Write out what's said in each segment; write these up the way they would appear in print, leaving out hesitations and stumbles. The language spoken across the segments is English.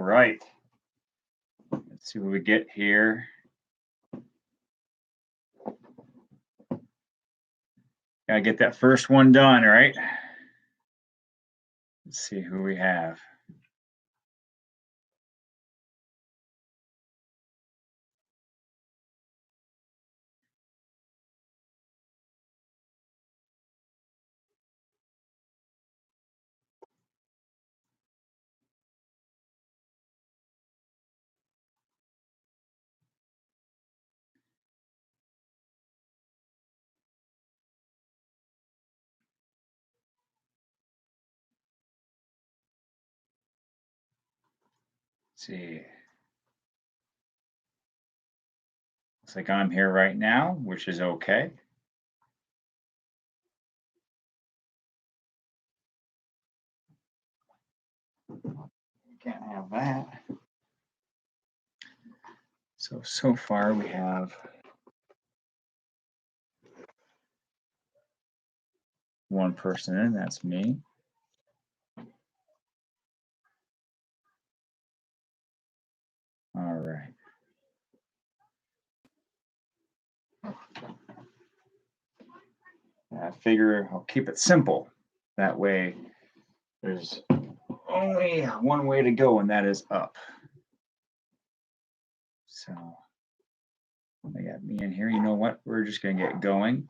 right. Let's see what we get here. Gotta get that first one done, right? Let's see who we have. Let's see. Looks like I'm here right now, which is okay. Can't have that. So far we have one person in, that's me. All right. I figure I'll keep it simple. That way there's only one way to go, and that is up. So I got me in here. You know what? We're just going to get going.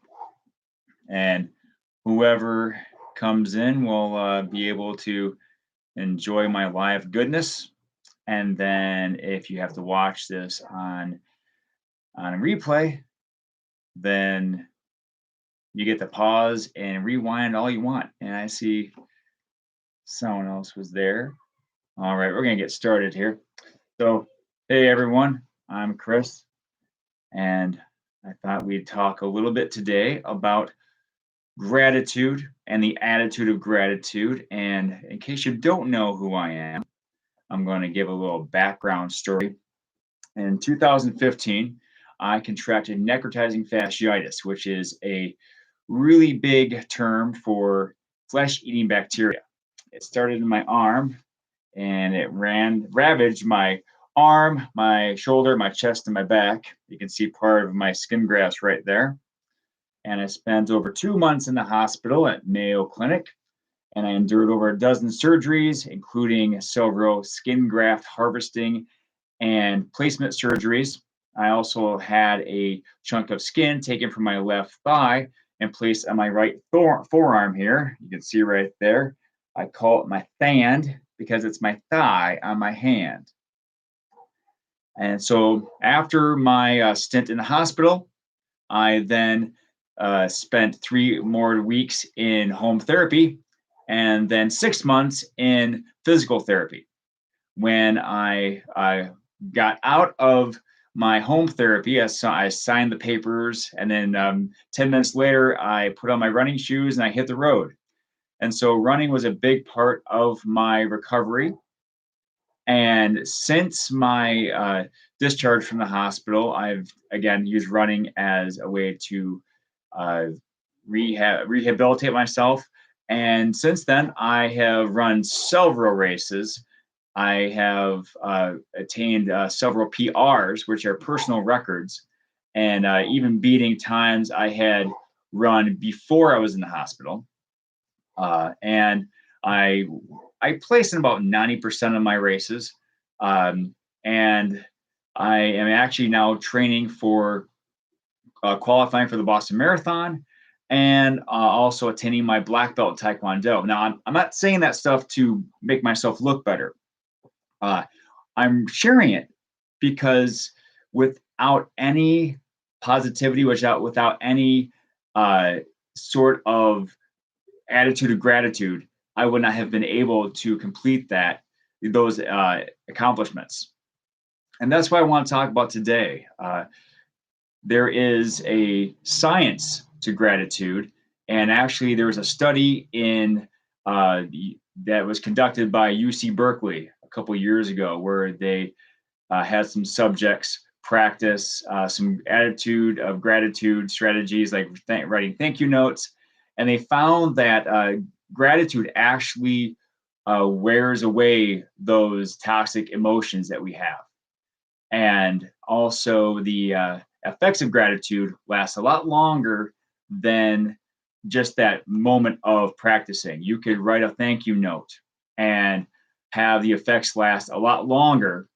And whoever comes in will be able to enjoy my live goodness. And then if you have to watch this on replay, then you get to pause and rewind all you want. And I see someone else was there. All right, we're going to get started here. So, hey everyone, I'm Chris, and I thought we'd talk a little bit today about gratitude and the attitude of gratitude. And in case you don't know who I am, I'm going to give a little background story. In 2015, I contracted necrotizing fasciitis, which is a really big term for flesh-eating bacteria. It started in my arm, and it ravaged my arm, my shoulder, my chest, and my back. You can see part of my skin grafts right there. And I spent over 2 months in the hospital at Mayo Clinic, and I endured over a dozen surgeries, including several skin graft harvesting and placement surgeries. I also had a chunk of skin taken from my left thigh and placed on my right forearm here. You can see right there. I call it my thand because it's my thigh on my hand. And so after my stint in the hospital, I then spent 3 more weeks in home therapy and then 6 months in physical therapy. When I got out of my home therapy, I signed the papers, and then 10 minutes later, I put on my running shoes and I hit the road. And so running was a big part of my recovery. And since my discharge from the hospital, I've again used running as a way to rehabilitate myself. And since then, I have run several races. I have attained several PRs, which are personal records, and even beating times I had run before I was in the hospital. And I placed in about 90% of my races, and I am actually now training for qualifying for the Boston Marathon, and also attaining my black belt in Taekwondo. Now, I'm not saying that stuff to make myself look better. I'm sharing it because without any positivity, without any sort of attitude of gratitude, I would not have been able to complete those accomplishments. And that's what I want to talk about today. There is a science to gratitude, and actually there was a study that was conducted by UC Berkeley a couple years ago, where they had some subjects practice some attitude of gratitude strategies like writing thank you notes, and they found that gratitude actually wears away those toxic emotions that we have. And also, the effects of gratitude last a lot longer than just that moment of practicing. You could write a thank you note and have the effects last a lot longer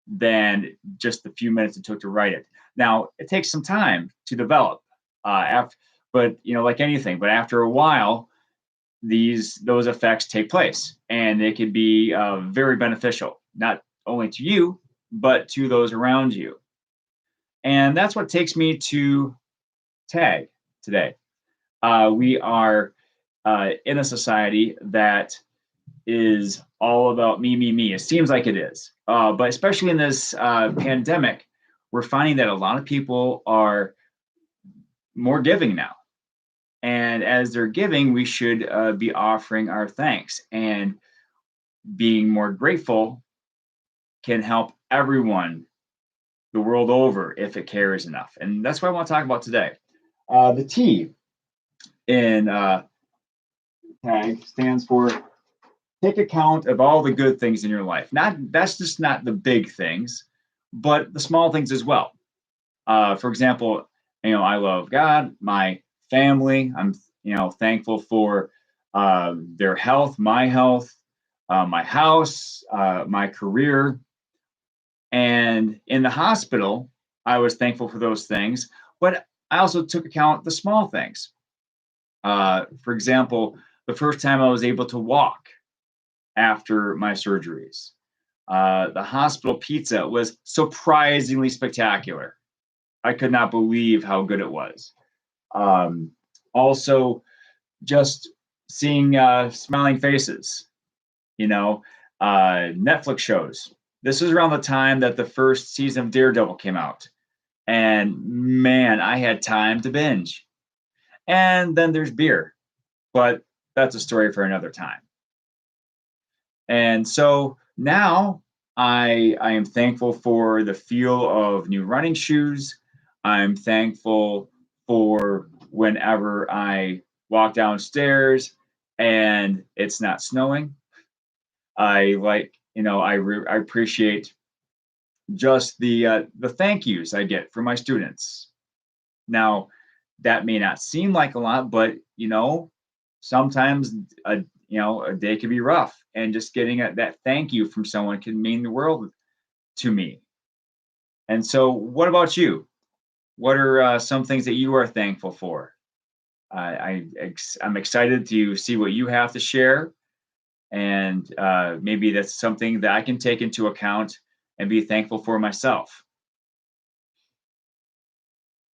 than just the few minutes it took to write it. Now, it takes some time to develop, but like anything, but after a while, those effects take place, and they can be very beneficial, not only to you but to those around you. And that's what takes me to tag today. We are in a society that is all about me, me, me. It seems like it is, but especially in this pandemic, we're finding that a lot of people are more giving now. And as they're giving, we should be offering our thanks, and being more grateful can help everyone the world over if it cares enough. And that's what I want to talk about today. The T in TAG stands for take account of all the good things in your life. That's just not the big things, but the small things as well. For example, I love God, my family. I'm thankful for their health, my house, my career. And in the hospital, I was thankful for those things, but I also took account the small things. For example, the first time I was able to walk after my surgeries. The hospital pizza was surprisingly spectacular. I could not believe how good it was. Also, just seeing smiling faces, Netflix shows. This was around the time that the first season of Daredevil came out. And man, I had time to binge. And then there's beer, but that's a story for another time. And so now I am thankful for the feel of new running shoes. I'm thankful for whenever I walk downstairs and it's not snowing. I appreciate just the thank yous I get from my students. Now, that may not seem like a lot, but sometimes a day can be rough, and just getting that thank you from someone can mean the world to me. And so, what about you? What are some things that you are thankful for? I'm excited to see what you have to share, and maybe that's something that I can take into account and be thankful for myself.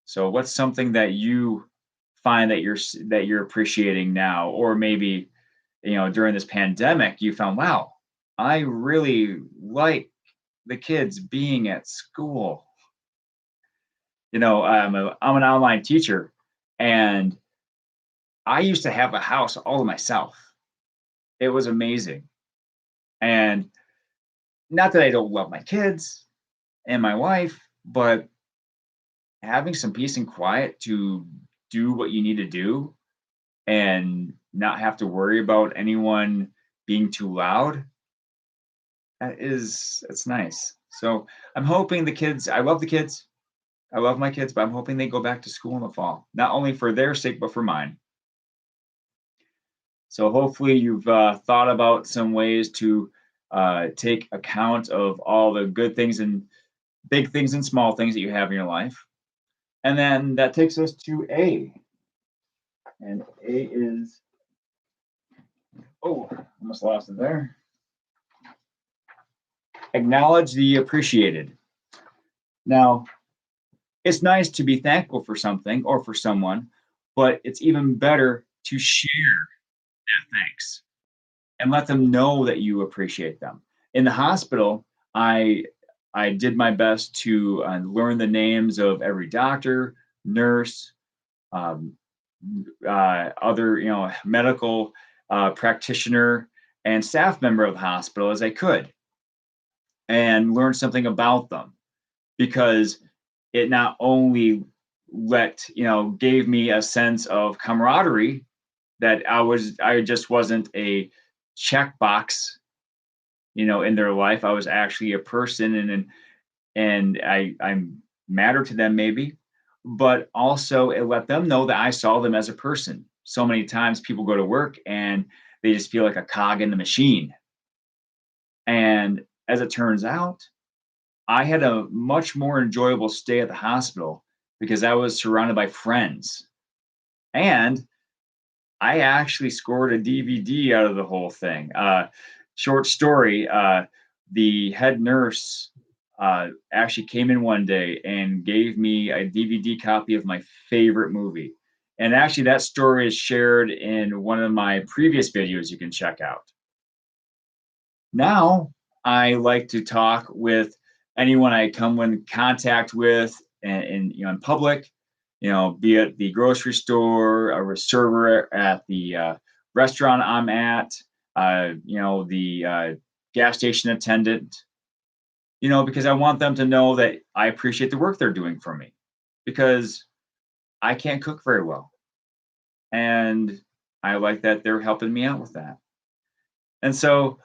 So, what's something that you find that you're appreciating now, or maybe during this pandemic you found, wow, I really like the kids being at school. I'm an online teacher, and I used to have a house all to myself. It was amazing. And not that I don't love my kids and my wife, but having some peace and quiet to do what you need to do and not have to worry about anyone being too loud, it's nice. So I'm hoping I love the kids. I love my kids, but I'm hoping they go back to school in the fall, not only for their sake, but for mine. So hopefully you've thought about some ways to take account of all the good things and big things and small things that you have in your life. And then that takes us to A. And A is, almost lost it there. Acknowledge the appreciated. Now, it's nice to be thankful for something or for someone, but it's even better to share that thanks and let them know that you appreciate them. In the hospital, I did my best to learn the names of every doctor, nurse, other medical practitioner, and staff member of the hospital as I could, and learn something about them, because it not only gave me a sense of camaraderie, that I just wasn't a checkbox, in their life. I was actually a person, and I'm matter to them maybe, but also it let them know that I saw them as a person. So many times people go to work and they just feel like a cog in the machine. And as it turns out, I had a much more enjoyable stay at the hospital because I was surrounded by friends. And I actually scored a DVD out of the whole thing. Short story, the head nurse actually came in one day and gave me a DVD copy of my favorite movie. And actually, that story is shared in one of my previous videos you can check out. Now, I like to talk with anyone I come in contact with in public, be it the grocery store, a server at the restaurant I'm at, the gas station attendant, because I want them to know that I appreciate the work they're doing for me because I can't cook very well. And I like that they're helping me out with that. And so,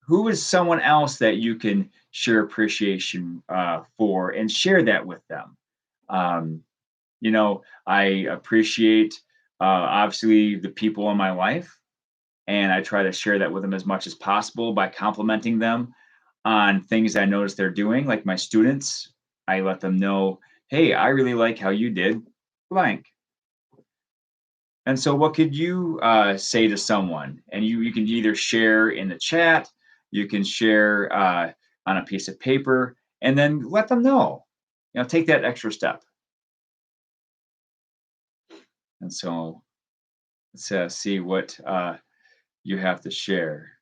who is someone else that you can share appreciation for and share that with them? Um, I appreciate obviously the people in my life, and I try to share that with them as much as possible by complimenting them on things I notice they're doing. Like my students, I let them know, hey, I really like how you did blank. And so, what could you say to someone? And you can either share in the chat, you can share on a piece of paper, and then let them know. Take that extra step. And so, let's see what you have to share.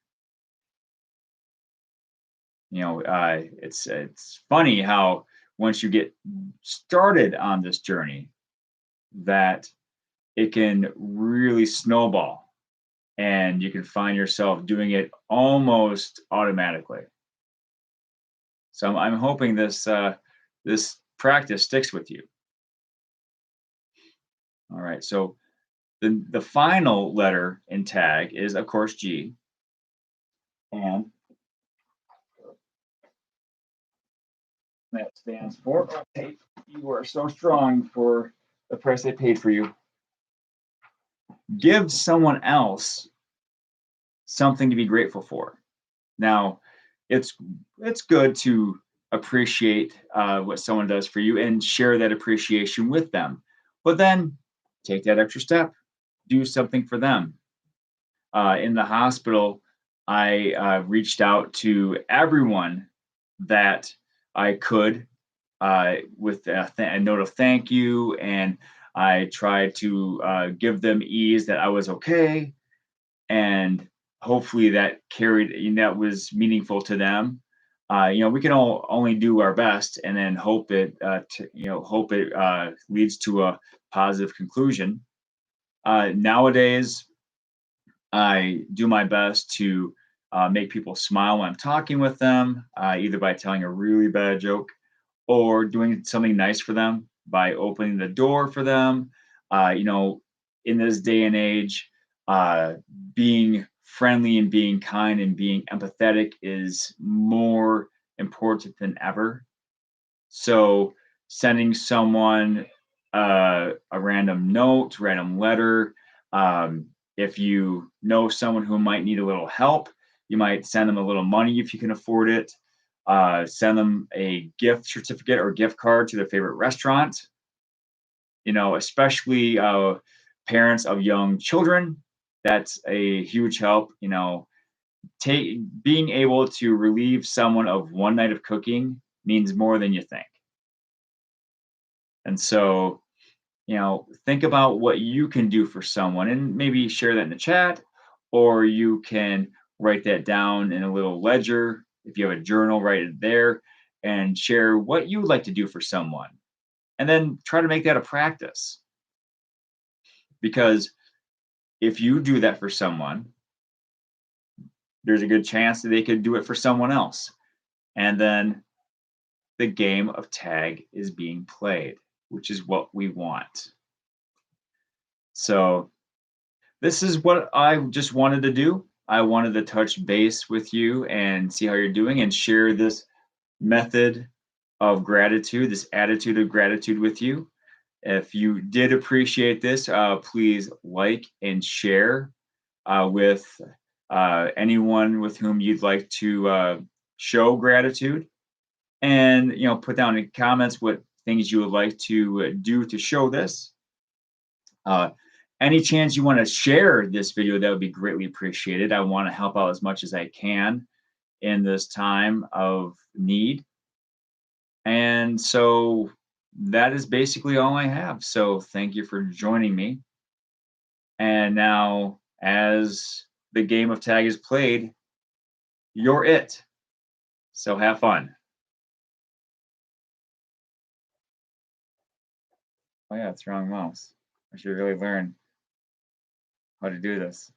It's funny how once you get started on this journey, that it can really snowball and you can find yourself doing it almost automatically. So I'm hoping this practice sticks with you. All right. So the final letter in tag is of course G, and that stands for hey, you are so strong for the price they paid for you. Give someone else something to be grateful for. Now, it's good to appreciate what someone does for you and share that appreciation with them, but then take that extra step, do something for them. In the hospital, I reached out to everyone that I could with a note of thank you, and I tried to give them ease that I was okay, and hopefully that carried, that was meaningful to them. We can all only do our best, and then hope it leads to a positive conclusion. Nowadays, I do my best to make people smile when I'm talking with them, either by telling a really bad joke or doing something nice for them by opening the door for them. In this day and age, uh, being friendly and being kind and being empathetic is more important than ever. So, sending someone a random note, random letter, if you know someone who might need a little help, you might send them a little money if you can afford it. Send them a gift certificate or gift card to their favorite restaurant. Especially parents of young children. That's a huge help. Being able to relieve someone of one night of cooking means more than you think. And so, think about what you can do for someone and maybe share that in the chat, or you can write that down in a little ledger. If you have a journal, write it there and share what you would like to do for someone. And then try to make that a practice. Because if you do that for someone, there's a good chance that they could do it for someone else. And then the game of tag is being played, which is what we want. So this is what I just wanted to do. I wanted to touch base with you and see how you're doing and share this method of gratitude, this attitude of gratitude with you. If you did appreciate this, please like and share with anyone with whom you'd like to show gratitude, and put down in comments what things you would like to do to show this. Uh, any chance you want to share this video, that would be greatly appreciated. I want to help out as much as I can in this time of need. And so that is basically all I have. So thank you for joining me. And now, as the game of tag is played, you're it. So have fun. Oh yeah, it's wrong mouse. I should really learn how to do this.